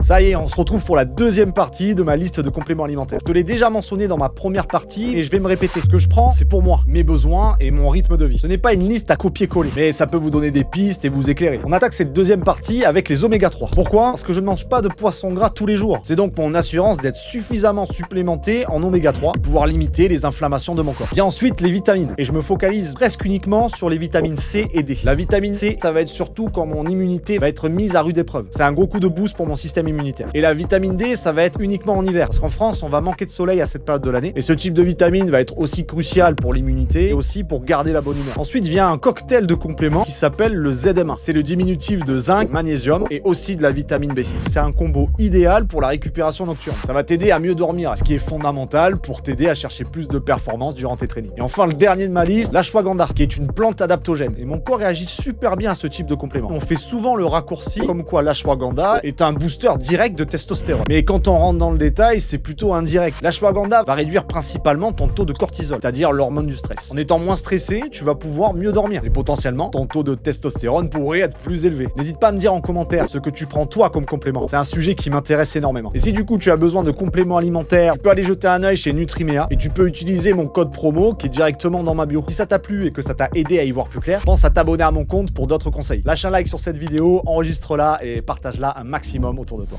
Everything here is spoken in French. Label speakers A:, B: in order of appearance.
A: Ça y est, on se retrouve pour la deuxième partie de ma liste de compléments alimentaires. Je te l'ai déjà mentionné dans ma première partie et je vais me répéter. Ce que je prends, c'est pour moi, mes besoins et mon rythme de vie. Ce n'est pas une liste à copier-coller, mais ça peut vous donner des pistes et vous éclairer. On attaque cette deuxième partie avec les oméga 3. Pourquoi? Parce que je ne mange pas de poisson gras tous les jours. C'est donc mon assurance d'être suffisamment supplémenté en oméga 3 pour pouvoir limiter les inflammations de mon corps. Vient ensuite les vitamines et je me focalise presque uniquement sur les vitamines C et D. La vitamine C, ça va être surtout quand mon immunité va être mise à rude épreuve. C'est un gros coup de boost pour mon système immunitaire. Et la vitamine D, ça va être uniquement en hiver. Parce qu'en France, on va manquer de soleil à cette période de l'année. Et ce type de vitamine va être aussi crucial pour l'immunité et aussi pour garder la bonne humeur. Ensuite vient un cocktail de compléments qui s'appelle le ZMA. C'est le diminutif de zinc, magnésium et aussi de la vitamine B6. C'est un combo idéal pour la récupération nocturne. Ça va t'aider à mieux dormir, ce qui est fondamental pour t'aider à chercher plus de performance durant tes trainings. Et enfin, le dernier de ma liste, l'ashwagandha, qui est une plante adaptogène. Et mon corps réagit super bien à ce type de complément. On fait souvent le raccourci comme quoi l'ashwagandha est un booster direct de testostérone. Mais quand on rentre dans le détail, c'est plutôt indirect. L'ashwagandha va réduire principalement ton taux de cortisol, c'est-à-dire l'hormone du stress. En étant moins stressé, tu vas pouvoir mieux dormir. Et potentiellement, ton taux de testostérone pourrait être plus élevé. N'hésite pas à me dire en commentaire ce que tu prends toi comme complément. C'est un sujet qui m'intéresse énormément. Et si du coup tu as besoin de compléments alimentaires, tu peux aller jeter un œil chez Nutrimea et tu peux utiliser mon code promo qui est directement dans ma bio. Si ça t'a plu et que ça t'a aidé à y voir plus clair, pense à t'abonner à mon compte pour d'autres conseils. Lâche un like sur cette vidéo, enregistre-la et partage-la un maximum autour de toi.